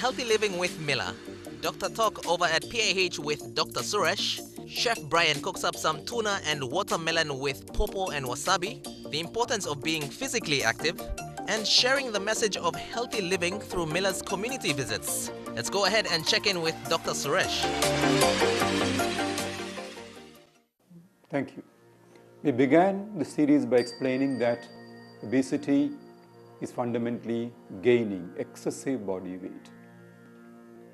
Healthy Living with Mila. Dr. Tok over at PAH with Dr. Suresh. Chef Brian cooks up some tuna and watermelon with Pawpaw and Wasabi. The importance of being physically active. And sharing the message of healthy living through Mila's community visits. Let's go ahead and check in with Dr. Suresh. Thank you. We began the series by explaining that obesity is fundamentally gaining excessive body weight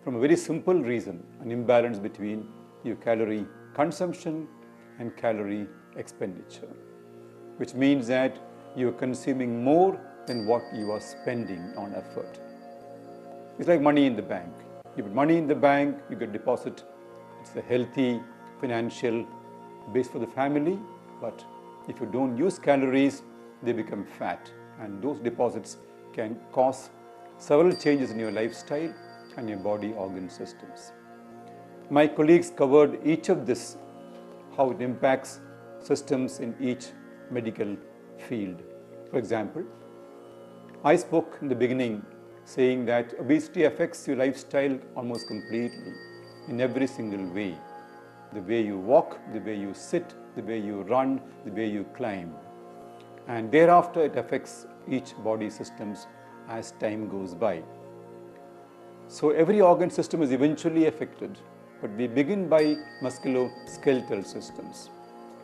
from a very simple reason, an imbalance between your calorie consumption and calorie expenditure, which means that you are consuming more than what you are spending on effort. It's like money in the bank. You put money in the bank, you get deposit. It's a healthy financial base for the family, but if you don't use calories, they become fat, and those deposits can cause several changes in your lifestyle and your body organ systems. My colleagues covered each of this, how it impacts systems in each medical field. For example, I spoke in the beginning saying that obesity affects your lifestyle almost completely in every single way. The way you walk, the way you sit, the way you run, the way you climb. And thereafter it affects each body systems as time goes by. So every organ system is eventually affected, but we begin by musculoskeletal systems.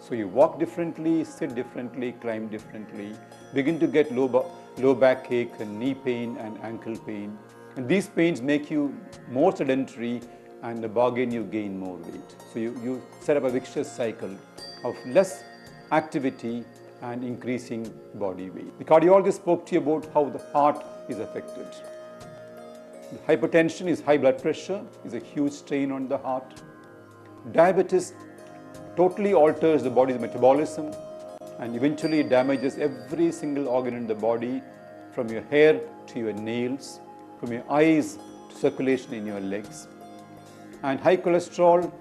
So you walk differently, sit differently, climb differently, begin to get low back ache and knee pain and ankle pain. And these pains make you more sedentary, and in the bargain you gain more weight. So you set up a vicious cycle of less activity and increasing body weight. The cardiologist spoke to you about how the heart is affected. Hypertension is high blood pressure, is a huge strain on the heart. Diabetes totally alters the body's metabolism and eventually damages every single organ in the body, from your hair to your nails, from your eyes to circulation in your legs. And high cholesterol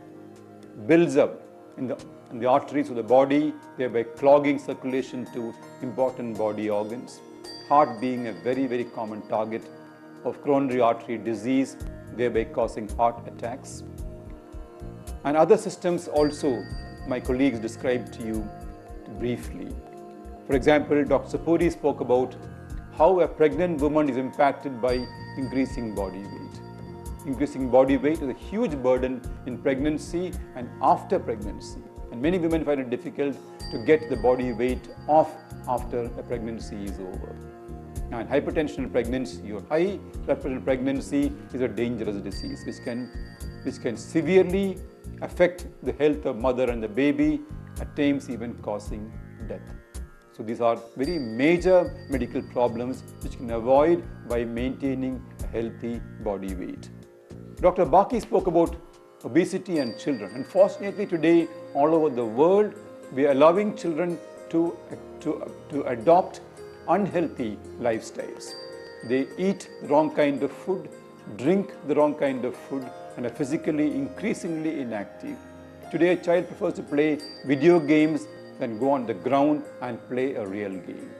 builds up in the arteries of the body, thereby clogging circulation to important body organs. Heart being a very, very common target of coronary artery disease, thereby causing heart attacks. And other systems also my colleagues described to you briefly. For example, Dr. Puri spoke about how a pregnant woman is impacted by increasing body weight. Increasing body weight is a huge burden in pregnancy and after pregnancy. And many women find it difficult to get the body weight off after a pregnancy is over. And hypertension in pregnancy or high blood pressure in pregnancy is a dangerous disease which can severely affect the health of mother and the baby, at times even causing death. So these are very major medical problems which can avoid by maintaining a healthy body weight. Dr. Baki spoke about obesity and children. Unfortunately, today all over the world we are allowing children to adopt unhealthy lifestyles. They eat the wrong kind of food, drink the wrong kind of food, and are physically increasingly inactive. Today a child prefers to play video games than go on the ground and play a real game.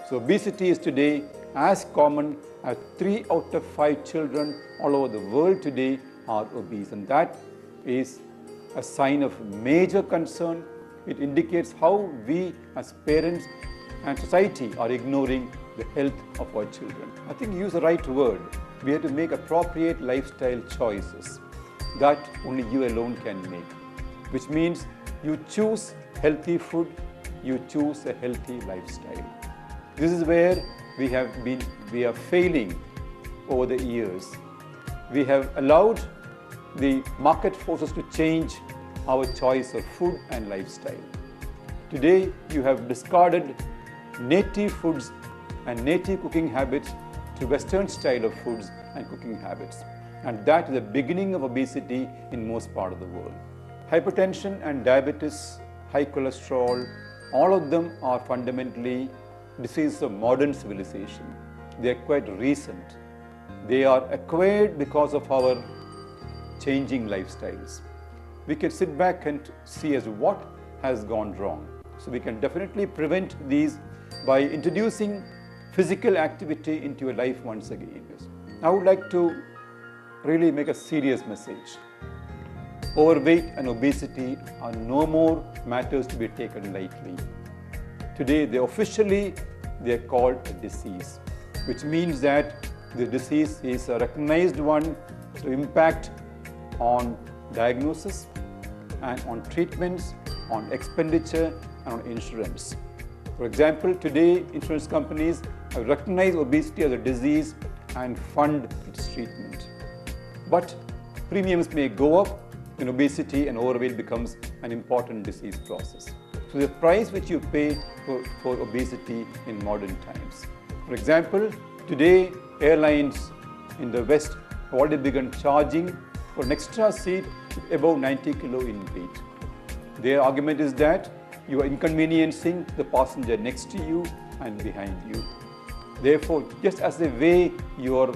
So obesity is today as common as 3 out of 5 children all over the world today are obese, and that is a sign of major concern. It indicates how we as parents and society are ignoring the health of our children. I think you use the right word. We have to make appropriate lifestyle choices that only you alone can make, which means you choose healthy food, you choose a healthy lifestyle. This is where we are failing over the years. We have allowed the market forces to change our choice of food and lifestyle. Today you have discarded native foods and native cooking habits to Western style of foods and cooking habits. And that is the beginning of obesity in most parts of the world. Hypertension and diabetes, high cholesterol, all of them are fundamentally diseases of modern civilization. They are quite recent. They are acquired because of our changing lifestyles. We can sit back and see as what has gone wrong. So we can definitely prevent these by introducing physical activity into your life once again. I would like to really make a serious message. Overweight and obesity are no more matters to be taken lightly. Today, they are called a disease, which means that the disease is a recognized one to impact on diagnosis and on treatments, on expenditure and on insurance. For example, today insurance companies have recognized obesity as a disease and fund its treatment. But premiums may go up when obesity and overweight becomes an important disease process. So the price which you pay for obesity in modern times. For example, today airlines in the West have already begun charging for an extra seat above 90 kilo in weight. Their argument is that you are inconveniencing the passenger next to you and behind you. Therefore, just as the way your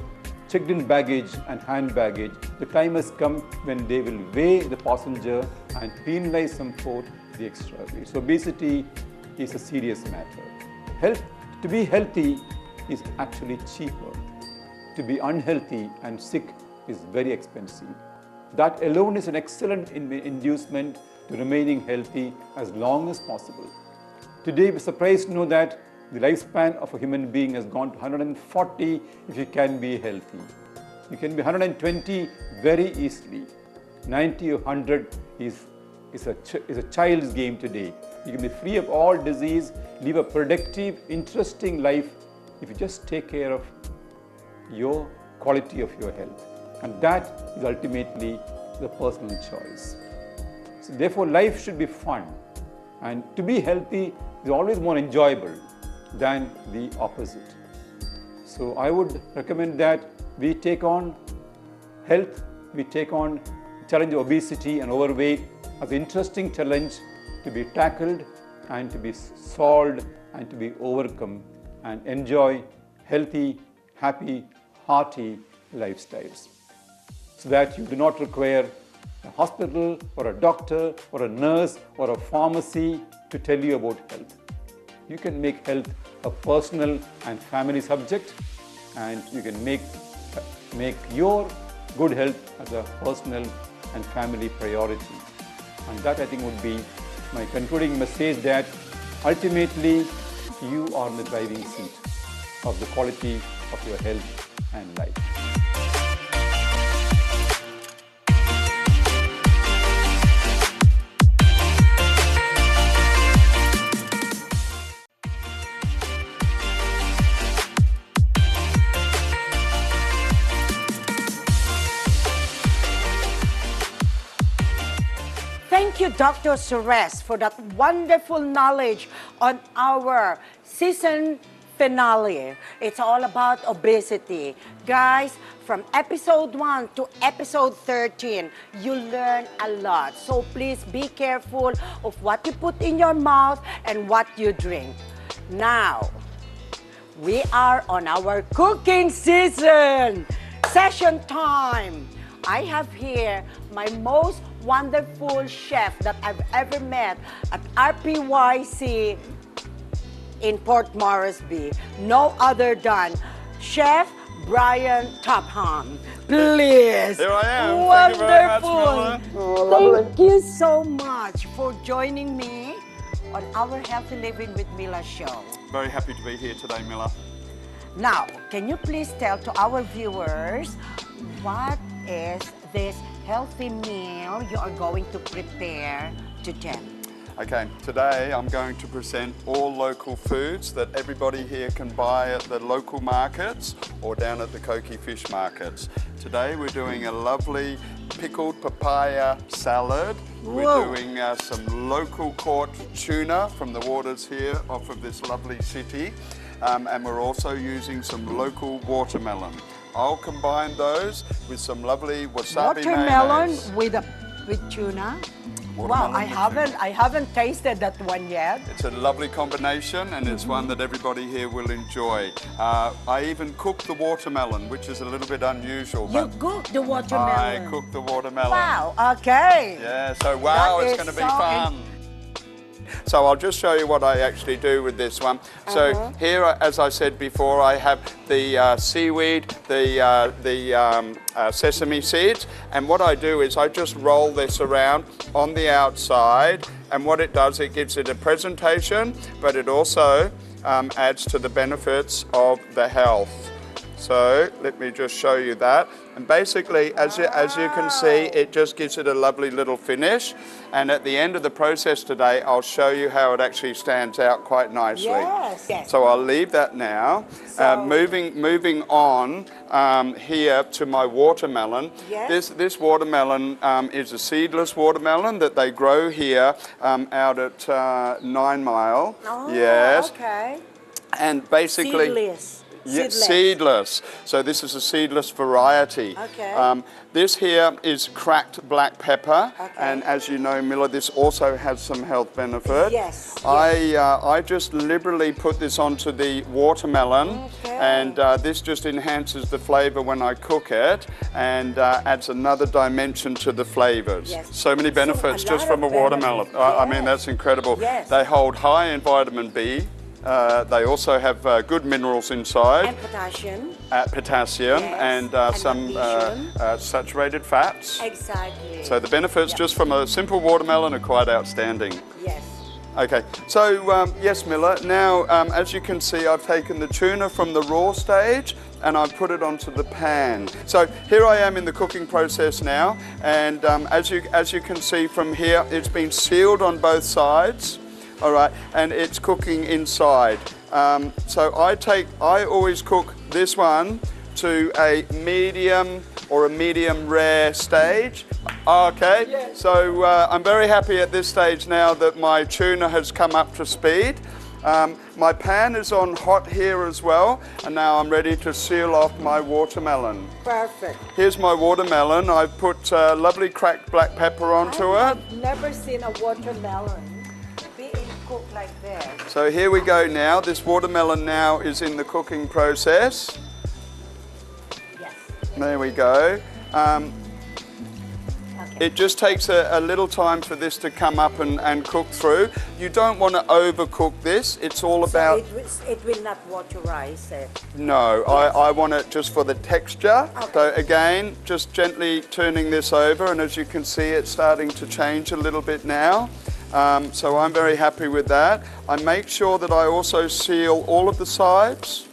checked in baggage and hand baggage, the time has come when they will weigh the passenger and penalize some for the extra weight. So obesity is a serious matter. To be healthy is actually cheaper. To be unhealthy and sick is very expensive. That alone is an excellent inducement to remaining healthy as long as possible. Today, we're surprised to know that the lifespan of a human being has gone to 140 if you can be healthy. You can be 120 very easily. 90 or 100 is a child's game today. You can be free of all disease, live a productive, interesting life if you just take care of your quality of your health. And that is ultimately the personal choice. So therefore, life should be fun. And to be healthy is always more enjoyable than the opposite. So I would recommend that we take on health, we take on challenge of obesity and overweight as an interesting challenge to be tackled and to be solved and to be overcome, and enjoy healthy, happy, hearty lifestyles, so that you do not require a hospital or a doctor or a nurse or a pharmacy to tell you about health. You can make health a personal and family subject, and you can make your good health as a personal and family priority. And that, I think, would be my concluding message, that ultimately you are in the driving seat of the quality of your health and life. Thank you, Dr. Suresh, for that wonderful knowledge on our season finale. It's all about obesity. Guys, from episode 1 to episode 13, you learn a lot. So please be careful of what you put in your mouth and what you drink. Now, we are on our cooking season. Session time. I have here my most wonderful chef that I've ever met at RPYC in Port Moresby. No other than Chef Brian Topham. Please. Here I am. Wonderful. Thank you very much, Mila. Thank you so much for joining me on our Healthy Living with Mila show. Very happy to be here today, Mila. Now, can you please tell to our viewers what is this healthy meal you are going to prepare today? Okay, today I'm going to present all local foods that everybody here can buy at the local markets or down at the Koki fish markets. Today we're doing a lovely pickled papaya salad. Whoa. We're doing some local caught tuna from the waters here off of this lovely city. And we're also using some local watermelon. I'll combine those with some lovely wasabi Watermelon mayonnaise. with tuna. Watermelon Wow, I haven't tasted that one yet. It's a lovely combination, and it's one that everybody here will enjoy. I even cook the watermelon, which is a little bit unusual. You cook the watermelon. I cook the watermelon. Wow, okay. Yeah, so wow, That it's is going to be so fun. So I'll just show you what I actually do with this one. So here, as I said before, I have the seaweed, the sesame seeds, and what I do is I just roll this around on the outside, and what it does, it gives it a presentation, but it also adds to the benefits of the health. So let me just show you that. And basically, as you can see, it just gives it a lovely little finish. And at the end of the process today, I'll show you how it actually stands out quite nicely. Yes, yes. So I'll leave that now. So, moving on here to my watermelon. Yes. This watermelon is a seedless watermelon that they grow here out at 9 Mile. oh, Yes. okay. And basically... Seedless. Yeah, seedless. So this is a seedless variety. Okay. This here is cracked black pepper, Okay. and as you know, Mila, this also has some health benefit. Yes. I just liberally put this onto the watermelon, Okay. and this just enhances the flavour when I cook it, and adds another dimension to the flavours. Yes. So many benefits So, a just lot from of a watermelon. benefits. I mean, Yes. that's incredible. Yes. They hold high in vitamin B. They also have good minerals inside, And potassium. potassium, Yes. and some magnesium. saturated fats. Exactly. So the benefits just from a simple watermelon are quite outstanding. Yes. Okay, so yes, Mila, now as you can see, I've taken the tuna from the raw stage and I've put it onto the pan. So here I am in the cooking process now, and as you can see from here, it's been sealed on both sides. All right, and it's cooking inside. So I always cook this one to a medium or a medium rare stage. Okay, yes. So I'm very happy at this stage now that my tuna has come up to speed. My pan is on hot here as well, and now I'm ready to seal off my watermelon. Perfect. Here's my watermelon. I've put lovely cracked black pepper onto it. I've never seen a watermelon being cooked like this. So here we go now. This watermelon now is in the cooking process. Yes. There we go. Okay. It just takes a little time for this to come up and cook through. You don't want to overcook this. It's all about... So it will not waterize it. No, Yes. I want it just for the texture. Okay. So again, just gently turning this over, and as you can see, it's starting to change a little bit now. So I'm very happy with that. I make sure that I also seal all of the sides,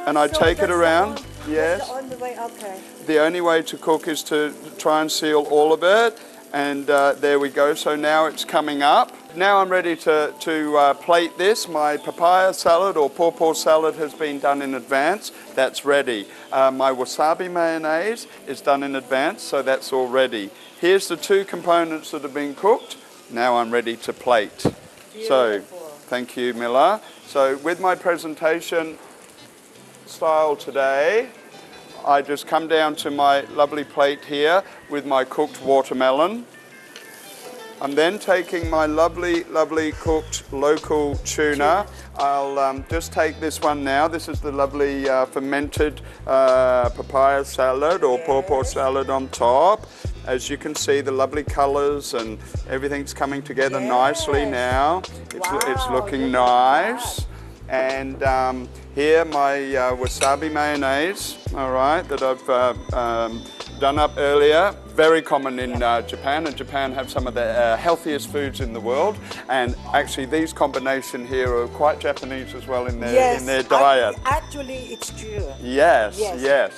and I So take it that's around. the Yes. That's the only way, okay. The only way to cook is to try and seal all of it, and there we go. So now it's coming up. Now I'm ready to plate this. My papaya salad or pawpaw salad has been done in advance. That's ready. My wasabi mayonnaise is done in advance, so that's all ready. Here's the two components that have been cooked. Now I'm ready to plate. So, thank you, Mila. So with my presentation style today, I just come down to my lovely plate here with my cooked watermelon. I'm then taking my lovely cooked local tuna. I'll just take this one now. This is the lovely fermented papaya salad or pawpaw salad on top. As you can see, the lovely colours and everything's coming together nicely now. It's looking nice. And here my wasabi mayonnaise, all right, that I've done up earlier. Very common in Japan, and Japan have some of the healthiest foods in the world. And actually, these combination here are quite Japanese as well in their diet. Actually, it's true. Yes, Yes. yes.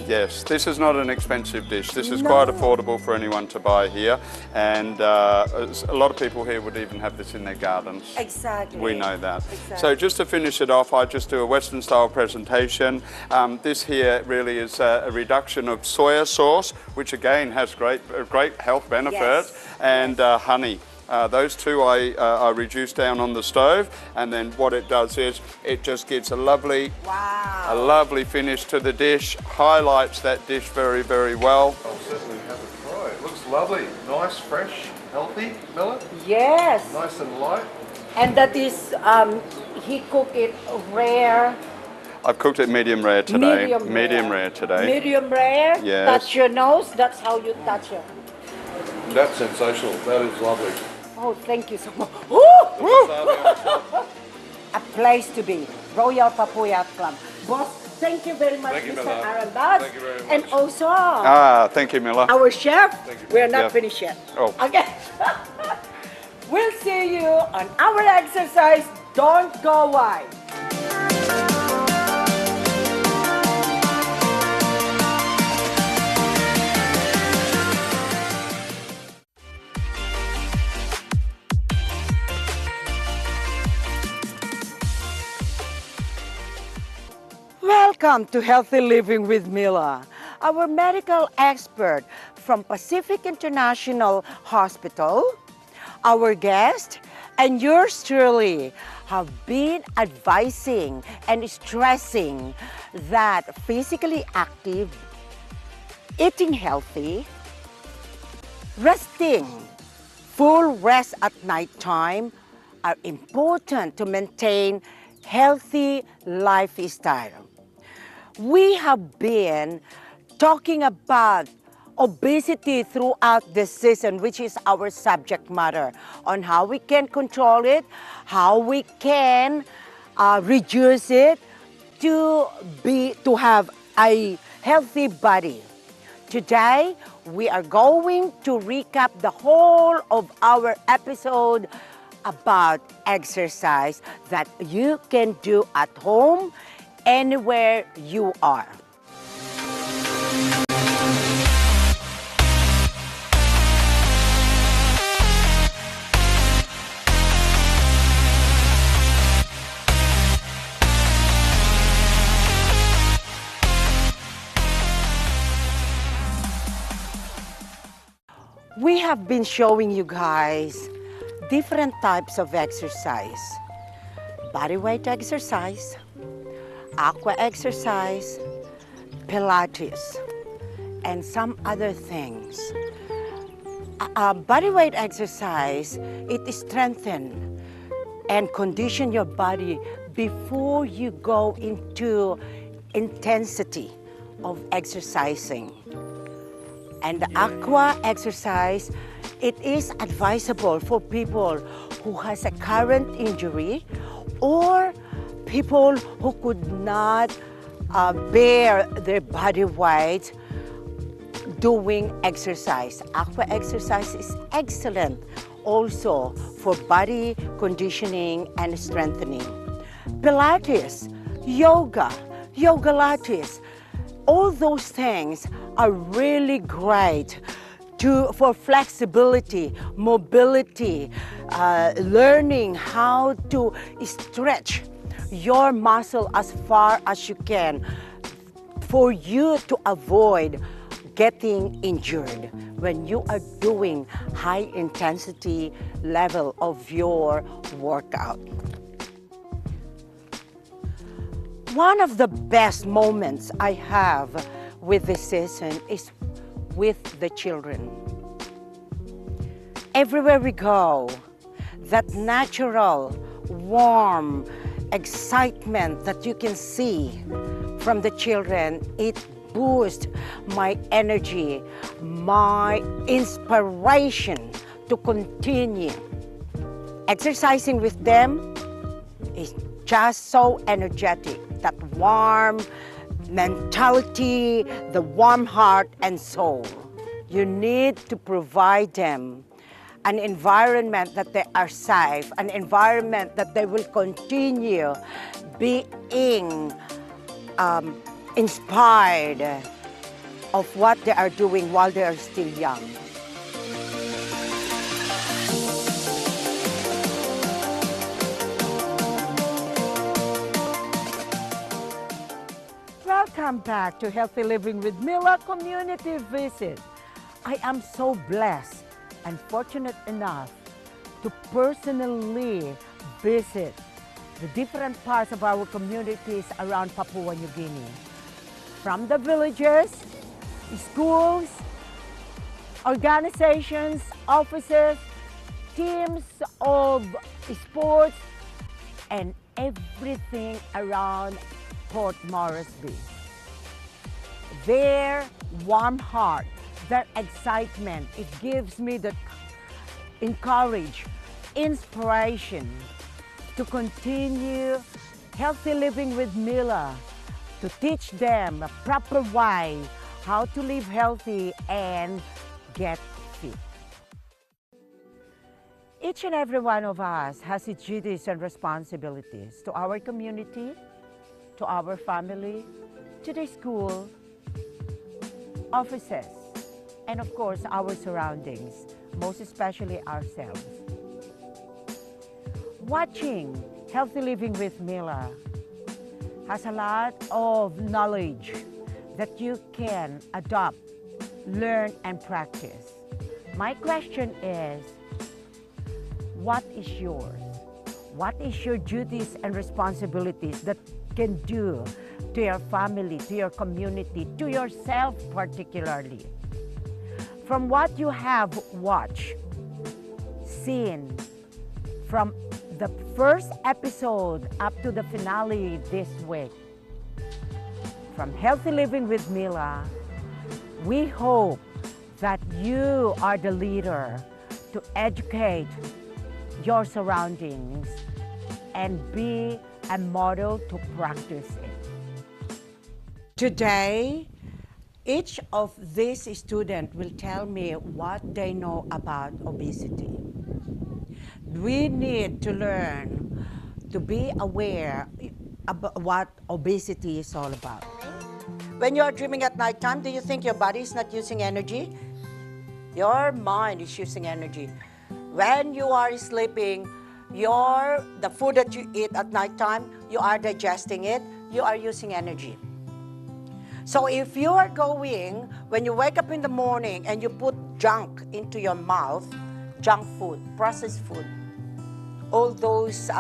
Yes, this is not an expensive dish. This is quite affordable for anyone to buy here, and a lot of people here would even have this in their gardens. Exactly. We know that. Exactly. So just to finish it off, I just do a Western style presentation. This here really is a reduction of soya sauce, which again has great health benefits, and honey. Those two I reduce down on the stove, and then what it does is it just gives a lovely finish to the dish, highlights that dish very, very well. I'll certainly have a try. It looks lovely, nice, fresh, healthy, Mila. Yes. Nice and light. And that is, he cooked it rare. I've cooked it medium rare today. Medium rare today. Medium rare. Yes. Touch your nose. That's how you touch it. That's sensational. That is lovely. Oh, thank you so much. Woo! A place to be. Royal Papua Yacht Club. Boss, thank you very much, Thank you, Mr. Mila. Arandas. Thank you very much. And also, Thank you, Mila. our chef. We're not Yeah. finished yet. Oh. Okay. We'll see you on our exercise. Don't go wide. Welcome to Healthy Living with Mila, our medical expert from Pacific International Hospital. Our guest and yours truly have been advising and stressing that physically active, eating healthy, resting, full rest at night time are important to maintain healthy lifestyle. We have been talking about obesity throughout this season, which is our subject matter, on how we can control it, how we can reduce it to have a healthy body. Today, we are going to recap the whole of our episode about exercise that you can do at home, anywhere you are. We have been showing you guys different types of exercise. Body weight exercise, aqua exercise, Pilates, and some other things. Body weight exercise, it strengthens and condition your body before you go into intensity of exercising. And the aqua exercise, it is advisable for people who has a current injury or people who could not bear their body weight doing exercise. Aqua exercise is excellent also for body conditioning and strengthening. Pilates, yoga Pilates, all those things are really great for flexibility, mobility, learning how to stretch your muscle as far as you can for you to avoid getting injured when you are doing high intensity level of your workout. One of the best moments I have with this season is with the children. Everywhere we go, that natural, warm excitement that you can see from the children, it boosts my energy, my inspiration to continue. Exercising with them is just so energetic, that warm mentality, the warm heart and soul. You need to provide them an environment that they are safe, an environment that they will continue being inspired of what they are doing while they are still young. Welcome back to Healthy Living with Mila Community Visit. I am so blessed and fortunate enough to personally visit the different parts of our communities around Papua New Guinea. From the villages, schools, organizations, offices, teams of sports, and everything around Port Moresby. Their warm heart, their excitement, it gives me the encourage, inspiration to continue healthy living with Mila, to teach them a proper way how to live healthy and get fit. Each and every one of us has its duties and responsibilities to our community, to our family, to the school, offices, and of course our surroundings, most especially ourselves. Watching Healthy Living with Mila has a lot of knowledge that you can adopt, learn, and practice. My question is, what is yours? What is your duties and responsibilities that you can do to your family, to your community, to yourself particularly? From what you have watched, seen, from the first episode up to the finale this week, from Healthy Living with Mila, we hope that you are the leader to educate your surroundings and be a model to practice it. Today, each of these students will tell me what they know about obesity. We need to learn to be aware about what obesity is all about. When you are dreaming at night time, do you think your body is not using energy? Your mind is using energy. When you are sleeping, the food that you eat at night time, you are digesting it, you are using energy. So if you are going, when you wake up in the morning and you put junk into your mouth, junk food, processed food, all those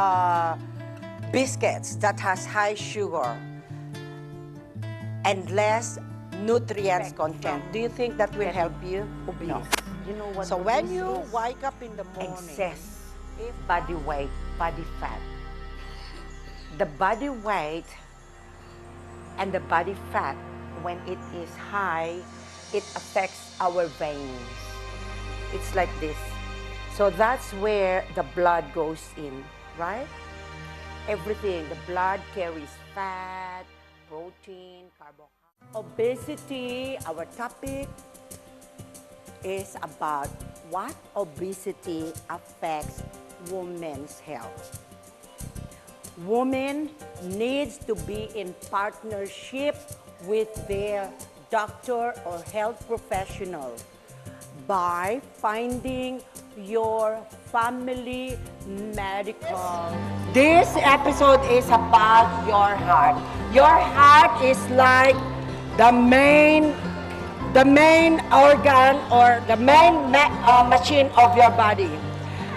biscuits that has high sugar and less nutrients content, do you think that will help you? No. You know what So when you wake up in the morning, excess body weight, body fat. The body weight and the body fat, when it is high, it affects our veins. It's like this. So that's where the blood goes in, right? Everything, the blood carries fat, protein, carbohydrates. Obesity, our topic is about what obesity affects women's health. Women needs to be in partnership with their doctor or health professional by finding your family medical. This episode is about your heart. Your heart is like the main organ or the main machine of your body.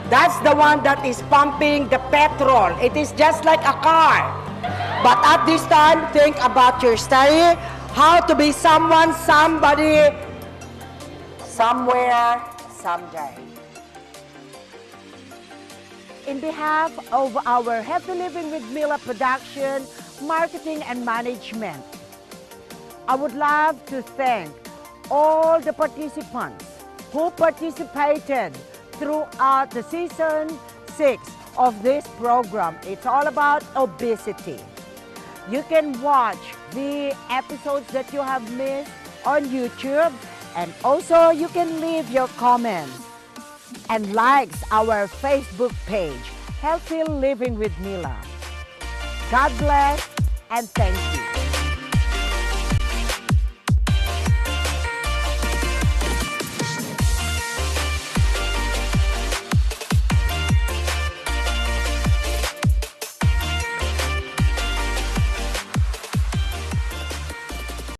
That's the one that is pumping the petrol. It is just like a car. But at this time, think about your study, how to be someone, somebody, somewhere, someday. In behalf of our Healthy Living with Mila production, marketing and management, I would love to thank all the participants who participated throughout the season 6 of this program. It's all about obesity. You can watch the episodes that you have missed on YouTube, and also you can leave your comments and likes our Facebook page, Healthy Living with Mila. God bless and thank you.